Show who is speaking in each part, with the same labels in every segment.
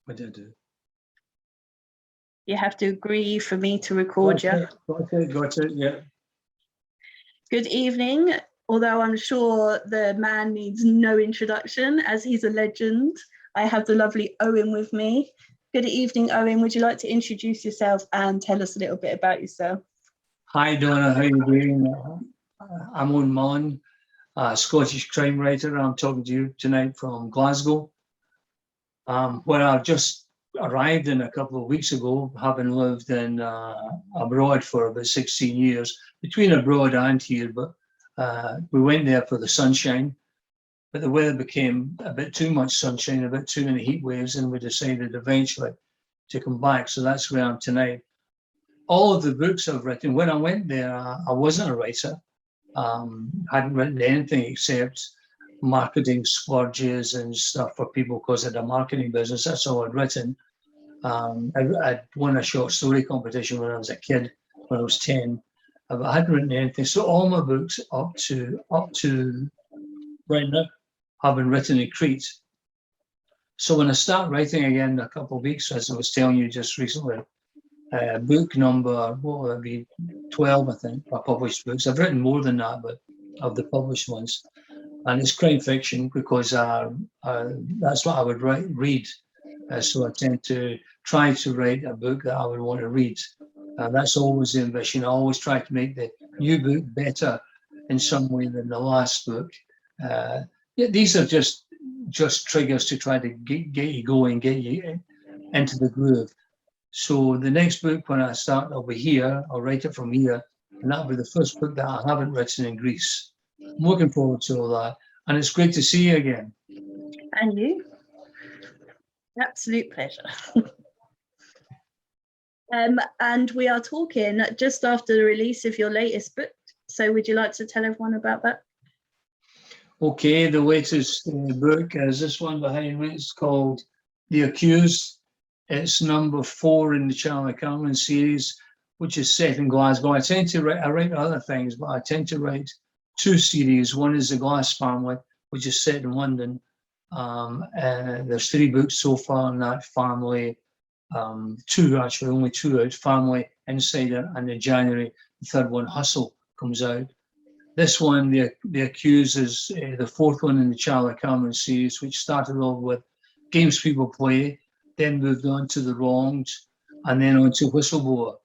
Speaker 1: What did I do?
Speaker 2: You have to agree for me to record you.
Speaker 1: Got it, yeah.
Speaker 2: Good evening, although I'm sure the man needs no introduction as he's a legend. I have the lovely Owen with me. Good evening, Owen. Would you like to introduce yourself and tell us a little bit about yourself?
Speaker 1: Hi, Donna. How are you doing? I'm Owen Mullen, a Scottish crime writer. I'm talking to you tonight from Glasgow, where I've just arrived in a couple of weeks ago, having lived in abroad for about 16 years, between abroad and here. But we went there for the sunshine, but the weather became a bit too much sunshine, a bit too many heat waves, and we decided eventually to come back. So that's where I am tonight. All of the books I've written, when I went there, I wasn't a writer. Hadn't written anything except marketing splurges and stuff for people because I had a marketing business. That's all I'd written. I'd won a short story competition when I was a kid, when I was 10. But I hadn't written anything. So all my books up to right now have been written in Crete. So when I start writing again in a couple of weeks, as I was telling you just recently, book number, what would it be, 12, I think, I published books. I've written more than that, but of the published ones. And it's crime fiction because that's what I would read. So I tend to try to write a book that I would want to read. That's always the ambition. I always try to make the new book better in some way than the last book. Yeah, these are just triggers to try to get you going, get you into the groove. So the next book, when I start, I'll be here. I'll write it from here, and that'll be the first book that I haven't written in Greece. I'm looking forward to all that, and it's great to see you again.
Speaker 2: And you? Absolute pleasure. And we are talking just after the release of your latest book. So would you like to tell everyone about that?
Speaker 1: Okay, the latest book is this one behind me. It's called The Accused. It's number 4 in the Charlie Cameron series, which is set in Glasgow. I write other things, but I tend to write 2 series. One is The Glass Family, which is set in London. And there's 3 books so far in that family. 2 actually, only 2 out. Family, Insider, and in January, the 3rd one, Hustle, comes out. This one, The Accused, is the 4th one in the Charlie Cameron series, which started off with Games People Play, then moved on to The Wronged, and then on to Whistleblower.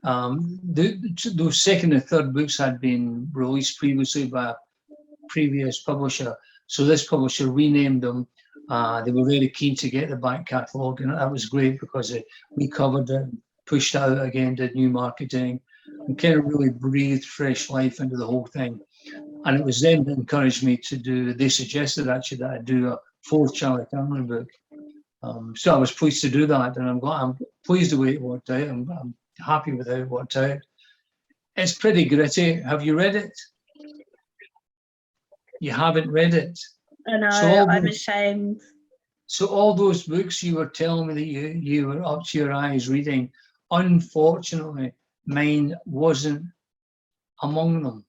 Speaker 1: Those second and third books had been released previously by a previous publisher. So this publisher renamed them. They were really keen to get the back catalogue, and that was great because we covered it, pushed it out again, did new marketing, and kind of really breathed fresh life into the whole thing. And it was them that encouraged me to do, they suggested actually that I do a 4th Charlie Cameron book. So I was pleased to do that, and I'm pleased the way it worked out. I'm happy with how it worked out. It's pretty gritty. Have you read it? You haven't read it?
Speaker 2: I know, I'm ashamed.
Speaker 1: So all those books you were telling me that you were up to your eyes reading, unfortunately, mine wasn't among them.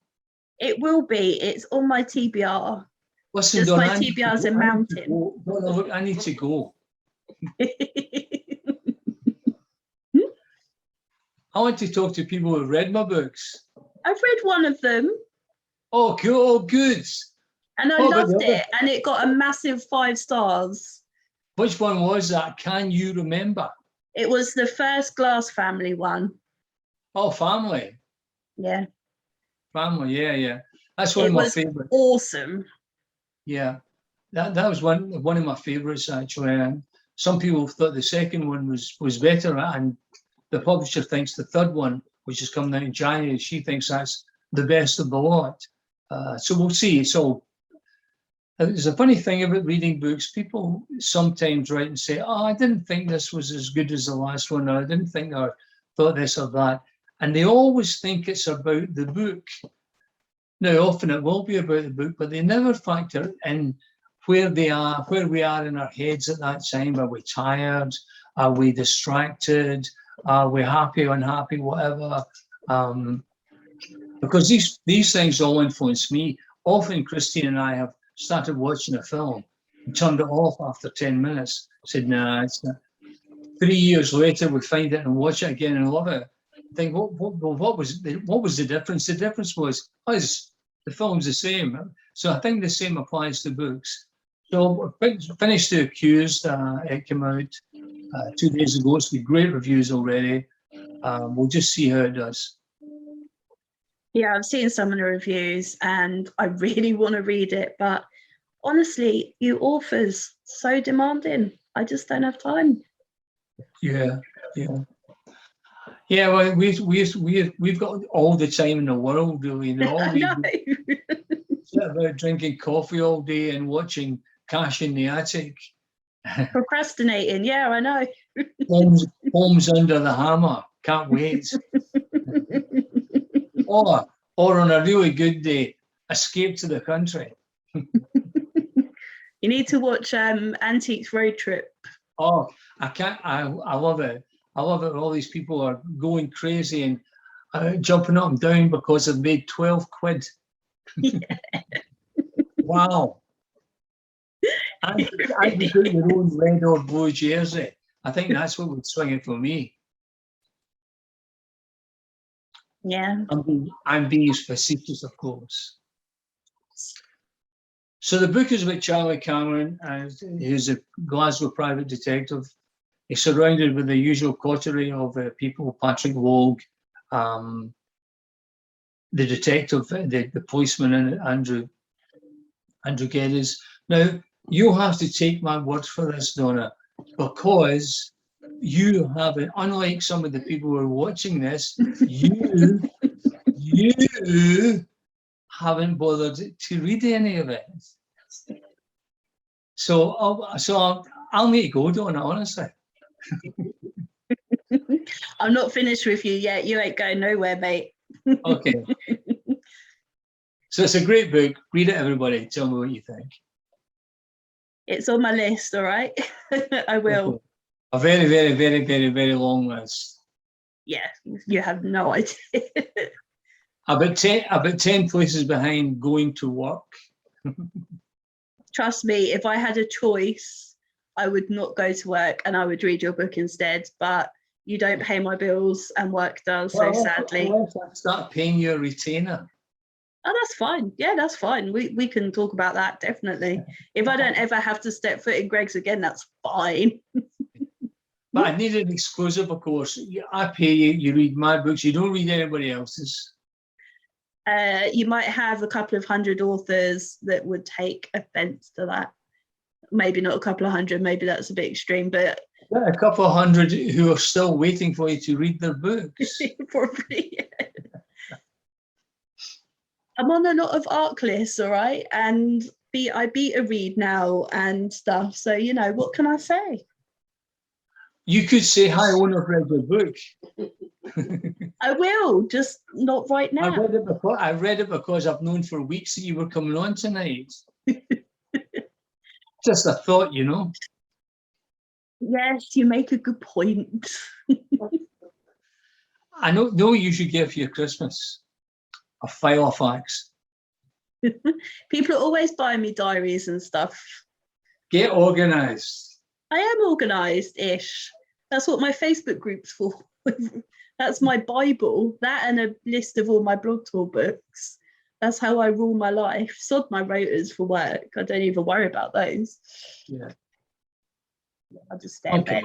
Speaker 2: It will be. It's on my TBR.
Speaker 1: Listen,
Speaker 2: just
Speaker 1: Don,
Speaker 2: my TBR is a mountain.
Speaker 1: Look, I need to go. I want to talk to people who read my books.
Speaker 2: I've read one of them.
Speaker 1: Oh, cool. Oh, good.
Speaker 2: And I loved it. And it got a massive 5 stars.
Speaker 1: Which one was that? Can you remember?
Speaker 2: It was the first Glass Family one.
Speaker 1: Oh, Family.
Speaker 2: Yeah.
Speaker 1: Family, yeah. That's one of my favorites.
Speaker 2: Awesome.
Speaker 1: Yeah. That was one of my favorites, actually. Some people thought the second one was better, and the publisher thinks the 3rd one, which is coming out in January, she thinks that's the best of the lot. So we'll see. There's a funny thing about reading books. People sometimes write and say, "Oh, I didn't think this was as good as the last one," or "I didn't think," or "thought this or that," and they always think it's about the book. Now, often it will be about the book, but they never factor in where we are in our heads at that time. Are we tired? Are we distracted? Are we happy, unhappy, whatever? Because these things all influence me. Often Christine and I have started watching a film and turned it off after 10 minutes. Said, "Nah, it's not." 3 years later, we find it and watch it again and love it. Think, what was the difference? The difference was us. The film's the same. So I think the same applies to books. So finished The Accused. It came out 2 days ago. It's got great reviews already. We'll just see how it does.
Speaker 2: Yeah, I've seen some of the reviews and I really want to read it, but honestly, you authors, so demanding. I just don't have time.
Speaker 1: Yeah. Well, we've got all the time in the world, really. And all we do sit about drinking coffee all day and watching Cash in the Attic.
Speaker 2: Procrastinating, yeah, I know.
Speaker 1: Homes Under the Hammer. Can't wait. Or on a really good day, Escape to the Country.
Speaker 2: You need to watch Antiques Road Trip.
Speaker 1: Oh, I can't. I love it. I love it. All these people are going crazy and jumping up and down because they've made 12 quid.
Speaker 2: Yeah.
Speaker 1: Wow. And you put your own red or blue jersey. I think that's what would swing it for me.
Speaker 2: Yeah.
Speaker 1: I'm being facetious, of course. So the book is about Charlie Cameron, who's a Glasgow private detective. He's surrounded with the usual coterie of people: Patrick Logue, the detective, the policeman, and Andrew Geddes. Now, you have to take my word for this, Donna, because you haven't, unlike some of the people who are watching this, you haven't bothered to read any of it. So I'll need to go, Donna, honestly.
Speaker 2: I'm not finished with you yet. You ain't going nowhere, mate.
Speaker 1: Okay. So it's a great book. Read it, everybody. Tell me what you think.
Speaker 2: It's on my list, all right? I will.
Speaker 1: Okay. A very, very, very, very, very long list.
Speaker 2: Yeah, you have no idea.
Speaker 1: About 10 places behind Going to Work.
Speaker 2: Trust me, if I had a choice, I would not go to work and I would read your book instead. But you don't pay my bills and work does, so sadly.
Speaker 1: Unless I start paying your retainer.
Speaker 2: Oh, that's fine. Yeah, that's fine. We can talk about that, definitely. If I don't ever have to step foot in Greg's again, that's fine.
Speaker 1: But I need an exclusive, of course. I pay you, you read my books, you don't read anybody else's.
Speaker 2: You might have a couple of hundred authors that would take offence to that. Maybe not a couple of hundred, maybe that's a bit extreme, but
Speaker 1: A couple of hundred who are still waiting for you to read their books.
Speaker 2: probably, yeah. I'm on a lot of ARC lists, all right, and I beat a read now and stuff. So what can I say?
Speaker 1: You could say, "Hi, Owen, I've read your book."
Speaker 2: I will, just not right now.
Speaker 1: I read it because I've known for weeks that you were coming on tonight. Just a thought,
Speaker 2: Yes, you make a good point.
Speaker 1: I know you should give for your Christmas a file of facts.
Speaker 2: People are always buying me diaries and stuff.
Speaker 1: Get organised.
Speaker 2: I am organised-ish. That's what my Facebook group's for. That's my Bible. That and a list of all my blog tour books. That's how I rule my life. Sod my rotors for work. I don't even worry about those.
Speaker 1: Yeah.
Speaker 2: I just stay in bed.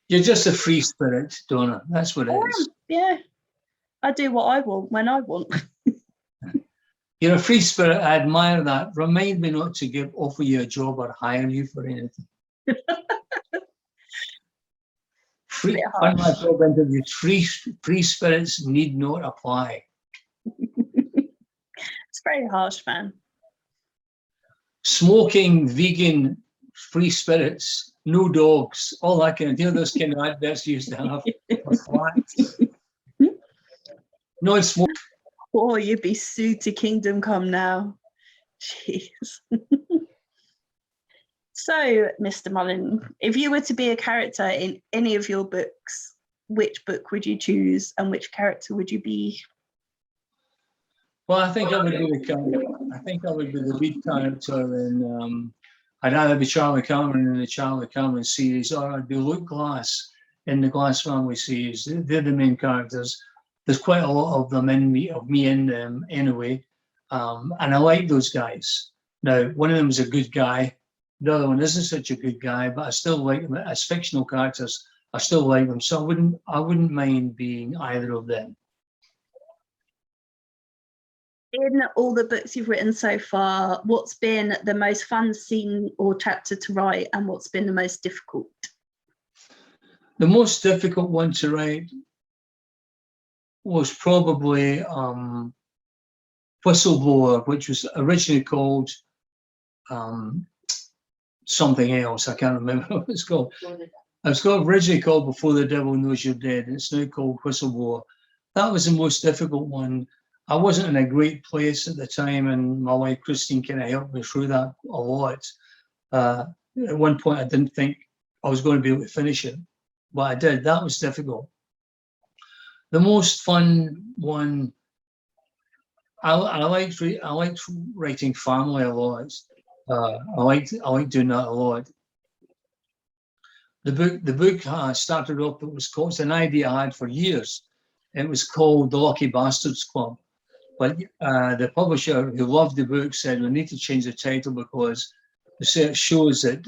Speaker 1: You're just a free spirit, Donna. That's what it is.
Speaker 2: Yeah. I do what I want when I want.
Speaker 1: You're a free spirit. I admire that. Remind me not to offer you a job or hire you for anything. On my job interviews, free spirits need not apply.
Speaker 2: It's very harsh, man.
Speaker 1: Smoking, vegan, free spirits, no dogs, all that kind of, those kind of adverts you used to have for flats. Non-smoke.
Speaker 2: Oh, you'd be sued to Kingdom Come now. Jeez. So, Mr. Mullen, if you were to be a character in any of your books, which book would you choose and which character would you be?
Speaker 1: Well, I think I would be the lead character in I'd either be Charlie Cameron in the Charlie Cameron series, or I'd be Luke Glass in the Glass family series. They're the main characters. There's quite a lot of them in me, in them anyway, and I like those guys. Now, one of them is a good guy. The other one isn't such a good guy, but I still like them as fictional characters. I still like them, so I wouldn't mind being either of them.
Speaker 2: In all the books you've written so far, what's been the most fun scene or chapter to write, and what's been the most difficult?
Speaker 1: The most difficult one to write was probably Whistleblower, which was originally called something else. I can't remember what it's called. It was originally called Before the Devil Knows You're Dead, and it's now called Whistleblower. That was the most difficult one. I wasn't in a great place at the time, and my wife Christine kind of helped me through that a lot. At one point, I didn't think I was going to be able to finish it, but I did. That was difficult. The most fun one, I liked writing family a lot. I liked doing that a lot. The book started off. It's an idea I had for years. It was called The Lucky Bastards Club, but the publisher who loved the book said we need to change the title because research shows that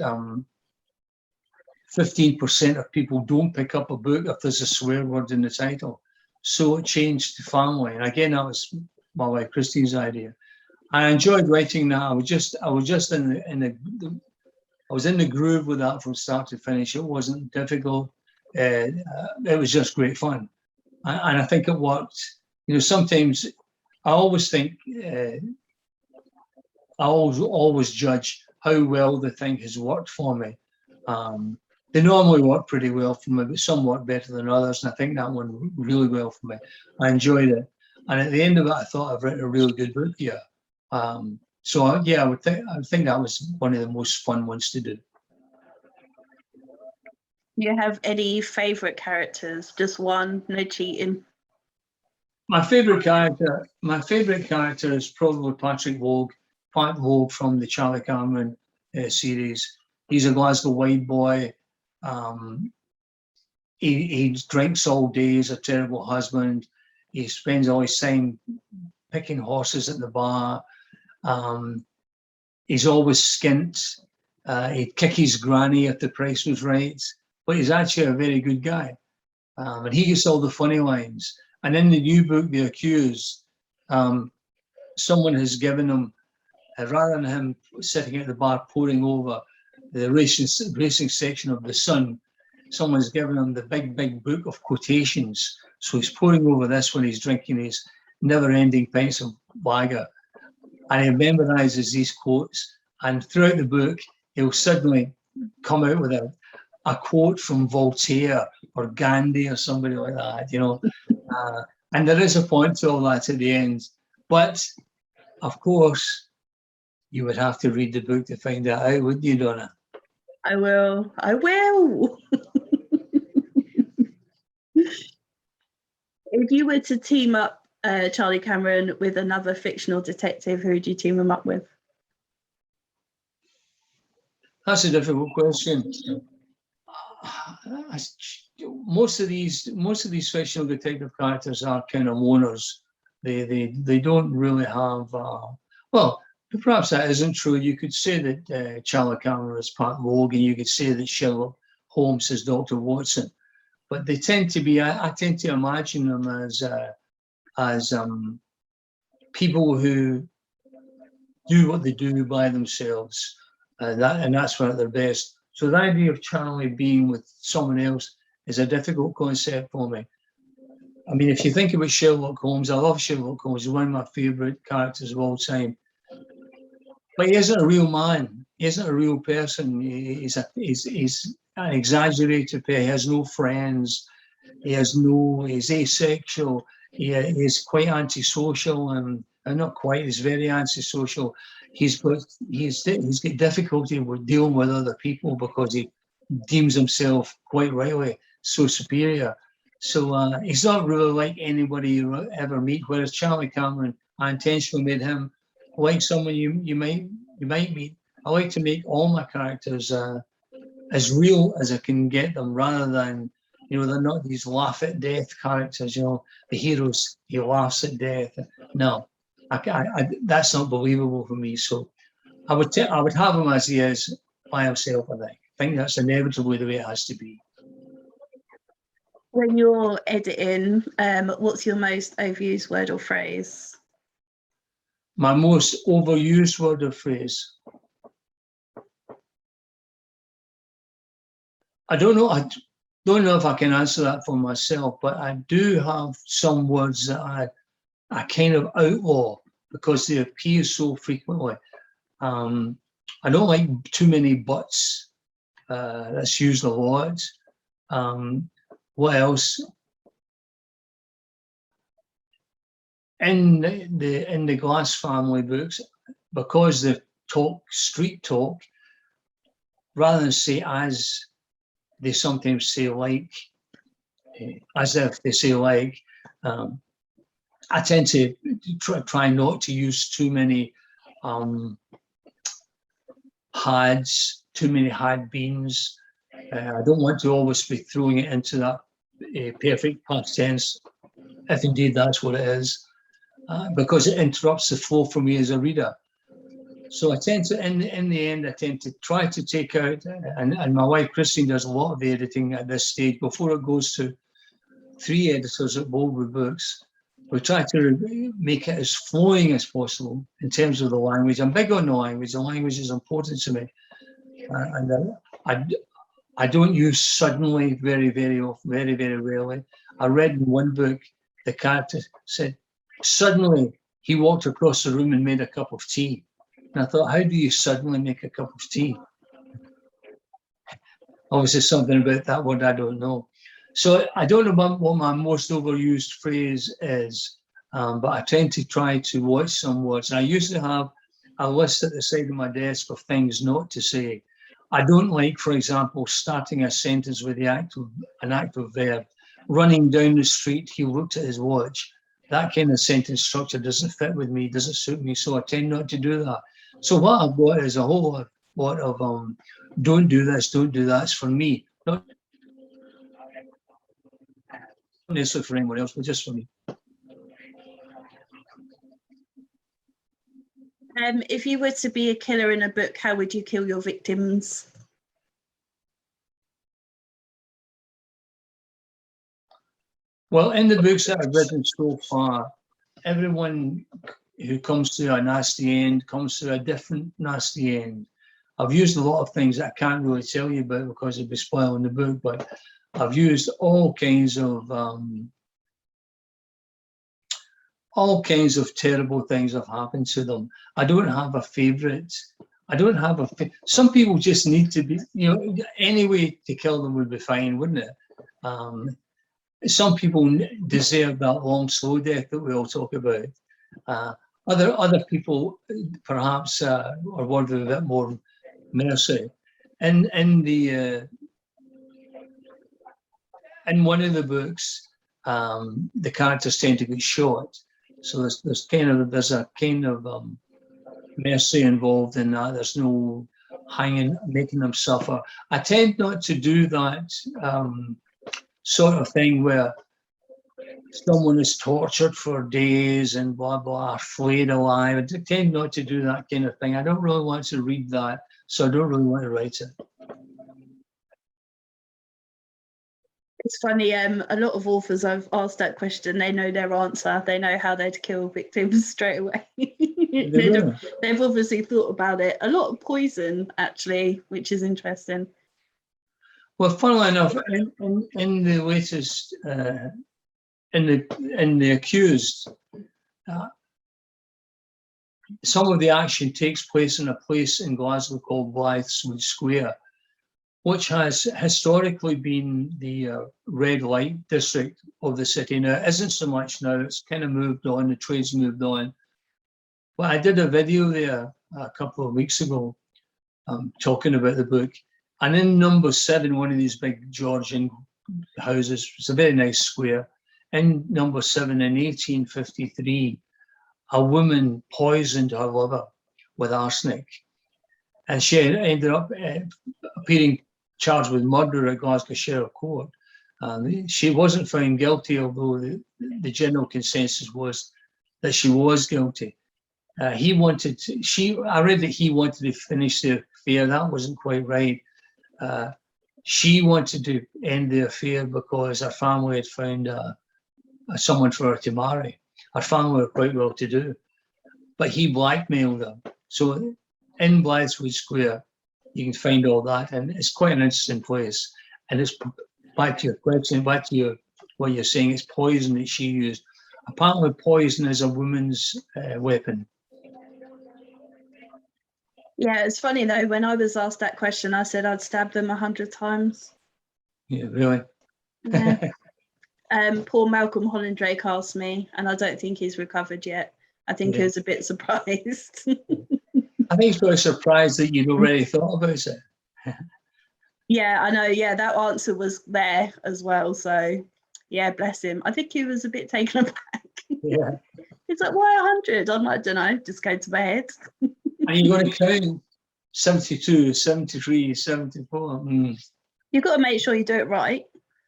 Speaker 1: 15% of people don't pick up a book if there's a swear word in the title. So it changed to family, and again, that was my wife Christine's idea. I enjoyed writing that. I was just in the groove with that from start to finish. It wasn't difficult. It was just great fun, and I think it worked. You know, sometimes I always think I always judge how well the thing has worked for me. They normally work pretty well for me, but some work better than others. And I think that one really well for me. I enjoyed it. And at the end of it, I thought I've written a really good book here. So yeah, I would think that was one of the most fun ones to do.
Speaker 2: Do you have any favourite characters? Just one, no cheating.
Speaker 1: My favourite character is probably Pat Vogue from the Charlie Cameron series. He's a Glasgow white boy. He drinks all day. He's a terrible husband. He spends all his time picking horses at the bar. He's always skint. He'd kick his granny if the price was right. But he's actually a very good guy. And he gets all the funny lines. And in the new book, The Accused, someone has given him, rather than him sitting at the bar poring over the racing section of The Sun, someone's given him the big book of quotations. So he's poring over this when he's drinking his never-ending pints of lager. And he memorizes these quotes. And throughout the book, he'll suddenly come out with a quote from Voltaire or Gandhi or somebody like that, you know. And there is a point to all that at the end. But, of course, you would have to read the book to find that out, wouldn't you, Donna?
Speaker 2: I will. If you were to team up Charlie Cameron with another fictional detective, who would you team him up with?
Speaker 1: That's a difficult question. Most of these fictional detective characters are kind of loners. They don't really have well, perhaps that isn't true. You could say that Charlie Cameron is Pat Vogue, and you could say that Sherlock Holmes is Dr. Watson, but they tend to be. I tend to imagine them as people who do what they do by themselves, and that's when at their best. So the idea of Charlie being with someone else is a difficult concept for me. I mean, if you think about Sherlock Holmes, I love Sherlock Holmes. He's one of my favourite characters of all time. But he isn't a real man. He isn't a real person. He's an exaggerated player. He has no friends. He's asexual. He is quite antisocial, and not quite. He's very antisocial. He's got difficulty with dealing with other people because he deems himself, quite rightly, so superior. So he's not really like anybody you ever meet. Whereas Charlie Cameron, I intentionally made him like someone you might meet, I like to make all my characters as real as I can get them, rather than, you know, they're not these laugh at death characters. You know, the heroes, he laughs at death. No, that's not believable for me. So I would have him as he is by himself. I think that's inevitably the way it has to be.
Speaker 2: When you're editing, what's your most overused word or phrase?
Speaker 1: My most overused word or phrase. I don't know. I don't know if I can answer that for myself, but I do have some words that I kind of outlaw because they appear so frequently. I don't like too many buts. That's used a lot. What else? In the Glass family books, because they talk street talk, rather than say as, they sometimes say like, as if they say like. I tend to try not to use too many hads, too many had beens. I don't want to always be throwing it into that perfect past tense, if indeed that's what it is, because it interrupts the flow for me as a reader. So I tend to, in the end, I tend to try to take out, and my wife Christine does a lot of the editing at this stage before it goes to 3 editors at Boldwood Books. We try to make it as flowing as possible in terms of the language. I'm big on the language. The language is important to me, and I don't use suddenly very, very often, very, very rarely. I read in one book, the character said, suddenly he walked across the room and made a cup of tea. And I thought, how do you suddenly make a cup of tea? Obviously something about that word I don't know. So I don't know what my most overused phrase is, but I tend to try to watch some words. And I used to have a list at the side of my desk of things not to say. I don't like, for example, starting a sentence with an active verb. Running down the street, he looked at his watch. That kind of sentence structure doesn't fit with me, doesn't suit me, so I tend not to do that. So what I've got is a whole lot of don't do this, don't do that. It's for me, not necessarily for anyone else, but just for me.
Speaker 2: If you were to be a killer in a book, how would you kill your victims?
Speaker 1: Well, in the books that I've written so far, everyone who comes to a nasty end comes to a different nasty end. I've used a lot of things that I can't really tell you about because it'd be spoiling the book, but I've used all kinds of terrible things have happened to them. I don't have a favorite. I don't have some people just need to be, you know, any way to kill them would be fine, wouldn't it? Some people deserve that long, slow death that we all talk about. Other people perhaps are worthy of a bit more mercy. In one of the books, the characters tend to get shot, so there's a kind of mercy involved in that. There's no hanging, making them suffer. I tend not to do that sort of thing where someone is tortured for days and blah blah, flayed alive. I tend not to do that kind of thing. I don't really want to read that, so I don't really want to write it.
Speaker 2: It's funny, a lot of authors I've asked that question, they know their answer. They know how they'd kill victims straight away. They've obviously thought about it. A lot of poison, actually, which is interesting.
Speaker 1: Well, funnily enough, in the latest, in the Accused, some of the action takes place in a place in Glasgow called Blythswood Square, which has historically been the red light district of the city. Now, it isn't so much now, it's kind of moved on, the trade's moved on. But I did a video there a couple of weeks ago talking about the book. And in number 7, one of these big Georgian houses, it's a very nice square. In number 7, in 1853, a woman poisoned her lover with arsenic. and she ended up appearing charged with murder at Glasgow Sheriff Court. She wasn't found guilty, although the general consensus was that she was guilty. I read that he wanted to finish the affair. That wasn't quite right. She wanted to end the affair because her family had found someone for her to marry. Her family were quite well to do, but he blackmailed her. So in Blythswood Square, you can find all that, and it's quite an interesting place. And it's back to your question, back to what you're saying. It's poison that she used. Apparently, poison is a woman's weapon.
Speaker 2: Yeah, it's funny though, when I was asked that question, I said I'd stab them 100 times.
Speaker 1: Yeah, really?
Speaker 2: Yeah. Poor Malcolm Hollandrake asked me, and I don't think he's recovered yet. I think he was a bit surprised.
Speaker 1: I think he's probably surprised that you'd already thought about it.
Speaker 2: Yeah, I know. Yeah, that answer was there as well. So, yeah, bless him. I think he was a bit taken aback.
Speaker 1: Yeah.
Speaker 2: He's like, why 100? I'm like, I don't know, just go to my head.
Speaker 1: And you're going to count 72, 73, 74.
Speaker 2: You've got to make sure you do it right.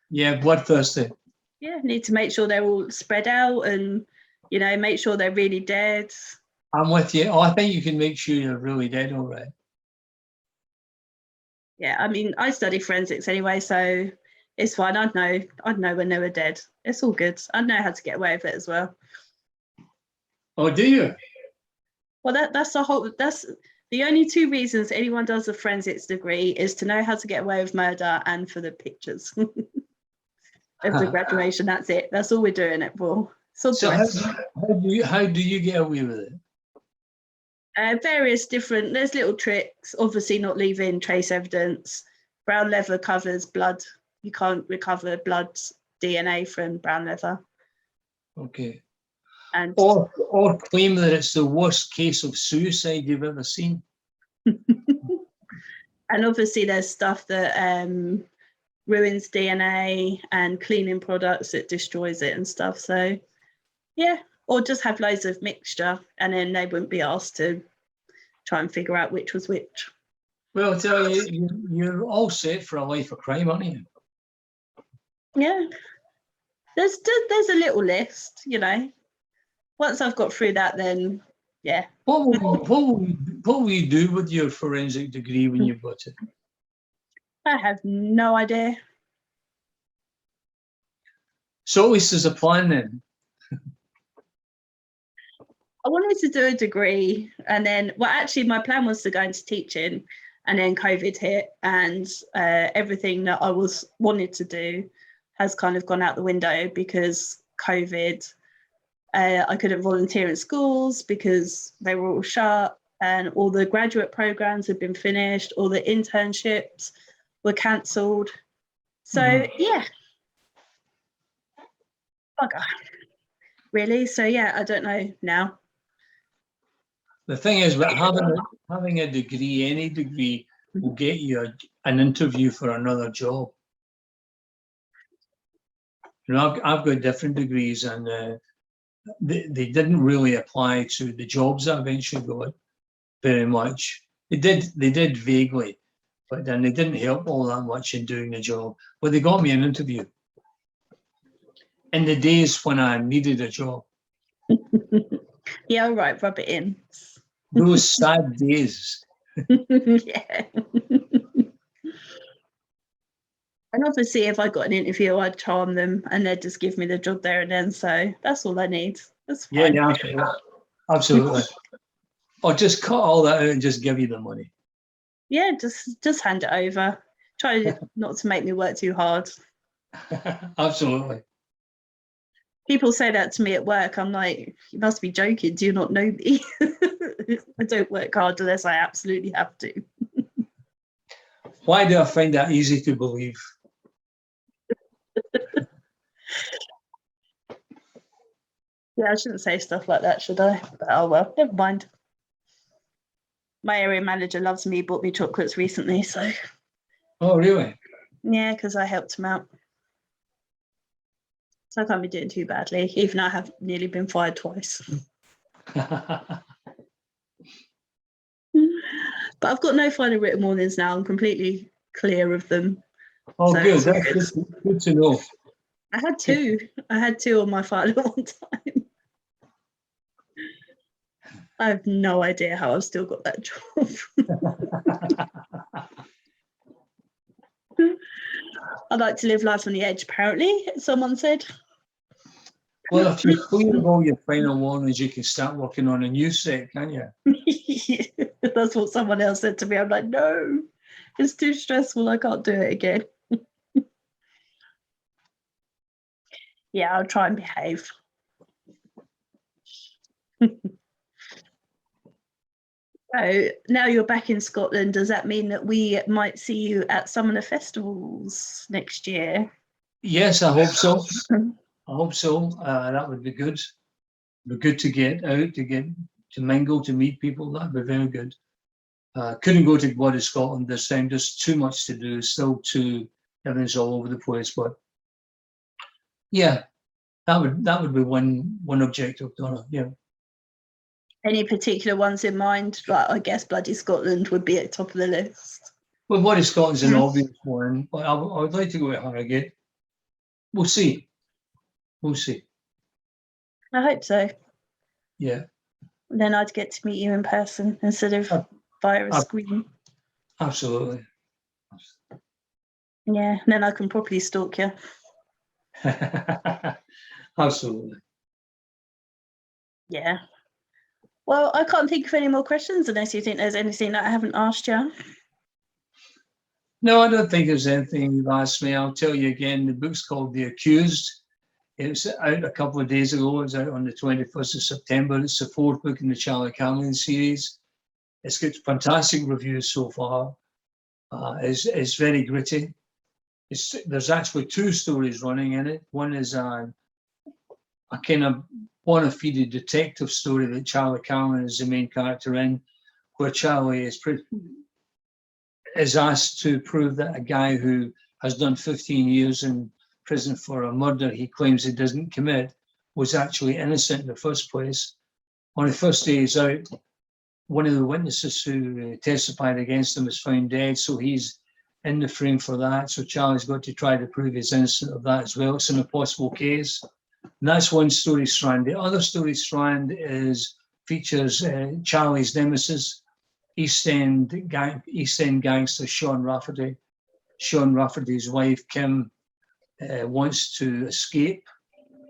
Speaker 1: Yeah, bloodthirsty.
Speaker 2: Yeah, need to make sure they're all spread out and, you know, make sure they're really dead.
Speaker 1: I'm with you. Oh, I think you can make sure you're really dead, all right.
Speaker 2: Yeah, I mean, I study forensics anyway, so it's fine. I'd know when they were dead. It's all good. I'd know how to get away with it as well.
Speaker 1: Oh, do you?
Speaker 2: Well, that's the only two reasons anyone does a forensics degree is to know how to get away with murder and for the pictures. Of the graduation, that's it. That's all we're doing it for. So
Speaker 1: how do you get away with it?
Speaker 2: Various different, there's little tricks, obviously not leaving trace evidence. Brown leather covers blood. You can't recover blood DNA from brown leather.
Speaker 1: Okay.
Speaker 2: And
Speaker 1: or claim that it's the worst case of suicide you've ever seen.
Speaker 2: And obviously there's stuff that ruins DNA and cleaning products that destroys it and stuff. So yeah, or just have loads of mixture and then they wouldn't be asked to try and figure out which was which.
Speaker 1: Well, I'll tell you, you're all set for a life of crime, aren't you?
Speaker 2: Yeah, there's a little list, you know. Once I've got through that, then yeah.
Speaker 1: What will you do with your forensic degree when you've got it?
Speaker 2: I have no idea.
Speaker 1: So at least there's a plan then.
Speaker 2: I wanted to do a degree and then, well, actually my plan was to go into teaching and then COVID hit and everything that I wanted to do has kind of gone out the window because COVID. I couldn't volunteer in schools because they were all shut and all the graduate programs had been finished, all the internships were cancelled. So yeah, bugger, really. So yeah, I don't know now.
Speaker 1: The thing is, but having a degree, any degree, will get you an interview for another job. You know, I've got different degrees, and they didn't really apply to the jobs I eventually got very much. They did vaguely, but then they didn't help all that much in doing the job. But they got me an interview in the days when I needed a job.
Speaker 2: Yeah, all right, rub it in.
Speaker 1: Those sad days.
Speaker 2: Yeah. And obviously, if I got an interview, I'd charm them and they'd just give me the job there and then. So that's all I need. That's fine.
Speaker 1: Yeah, absolutely. Or just cut all that out and just give you the money.
Speaker 2: Yeah, just hand it over. Try not to make me work too hard.
Speaker 1: Absolutely.
Speaker 2: People say that to me at work. I'm like, you must be joking. Do you not know me? I don't work hard unless I absolutely have to.
Speaker 1: Why do I find that easy to believe?
Speaker 2: Yeah, I shouldn't say stuff like that, should I? But oh well, never mind. My area manager loves me, bought me chocolates recently, so.
Speaker 1: Oh, really?
Speaker 2: Yeah, because I helped him out. So I can't be doing too badly, even though I have nearly been fired twice. But I've got no final written warnings now. I'm completely clear of them.
Speaker 1: Oh,
Speaker 2: So
Speaker 1: good.
Speaker 2: it's all
Speaker 1: That's
Speaker 2: good.
Speaker 1: good to know.
Speaker 2: I had two. I had two on my file at one time. I have no idea how I've still got that job. I like to live life on the edge, apparently, someone said.
Speaker 1: Well, if you're clear of all your final warnings, you can start working on a new set, can't you?
Speaker 2: That's what someone else said to me. I'm like, no, it's too stressful. I can't do it again. Yeah, I'll try and behave. So now you're back in Scotland, does that mean that we might see you at some of the festivals next year?
Speaker 1: Yes, I hope so. I hope so. That would be good. It'd be good to get out, to mingle, to meet people. That'd be very good. Couldn't go to Bloody Scotland this time. Just too much to do. Everything's all over the place. But yeah, that would be one objective, Donna. Yeah.
Speaker 2: Any particular ones in mind? Like, I guess Bloody Scotland would be at the top of the list.
Speaker 1: Well, Bloody Scotland's an obvious one, but I would like to go to Harrogate. We'll see. We'll see.
Speaker 2: I hope so.
Speaker 1: Yeah.
Speaker 2: Then I'd get to meet you in person instead of via a screen.
Speaker 1: Absolutely.
Speaker 2: Yeah, then I can properly stalk you.
Speaker 1: Absolutely.
Speaker 2: Yeah. Well, I can't think of any more questions unless you think there's anything that I haven't asked you.
Speaker 1: No, I don't think there's anything you've asked me. I'll tell you again, the book's called The Accused. It was out a couple of days ago. It was out on the 21st of September. It's the fourth book in the Charlie Cameron series. It's got fantastic reviews so far. It's very gritty. There's actually two stories running in it. One is a kind of bona fide detective story that Charlie Cameron is the main character in, where Charlie is asked to prove that a guy who has done 15 years in prison for a murder he claims he doesn't commit was actually innocent in the first place. On the first day he's out, one of the witnesses who testified against him is found dead, so he's in the frame for that. So Charlie's got to try to prove he's innocent of that as well. It's an impossible case. And that's one story strand. The other story strand features Charlie's nemesis, East End gangster Sean Rafferty. Sean Rafferty's wife, Kim, wants to escape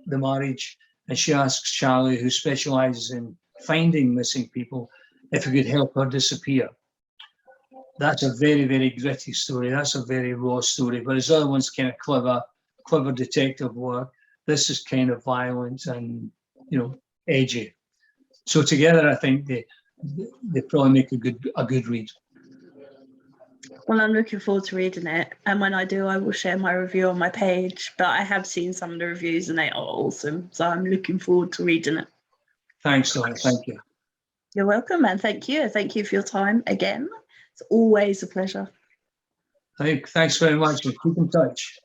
Speaker 1: the marriage, and she asks Charlie, who specialises in finding missing people, if he could help her disappear. That's a very, very gritty story. That's a very raw story. But his other one's kind of clever detective work. This is kind of violent and, edgy. So together, I think they probably make a good read.
Speaker 2: Well, I'm looking forward to reading it. And when I do, I will share my review on my page. But I have seen some of the reviews and they are awesome. So I'm looking forward to reading it.
Speaker 1: Thanks, Dawn. Thank you.
Speaker 2: You're welcome, and thank you. Thank you for your time again. It's always a pleasure.
Speaker 1: Thanks very much. We'll keep in touch.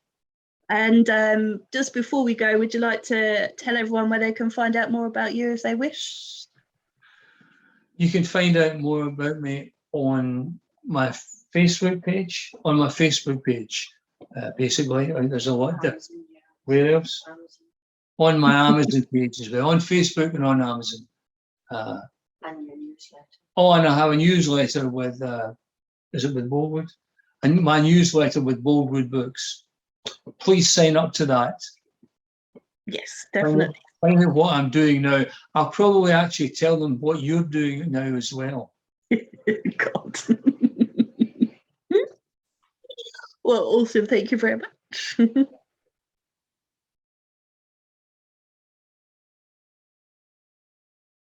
Speaker 2: And just before we go, would you like to tell everyone where they can find out more about you if they wish?
Speaker 1: You can find out more about me on my Facebook page. Basically, there's a lot of where else? On my Amazon page as well, on Facebook and on Amazon.
Speaker 2: And your newsletter.
Speaker 1: Oh, and I have a newsletter with, is it with Boldwood? And my newsletter with Boldwood Books. Please sign up to that.
Speaker 2: Yes, definitely.
Speaker 1: Find out what I'm doing now. I'll probably actually tell them what you're doing now as well.
Speaker 2: God. Well, awesome. Thank you very much.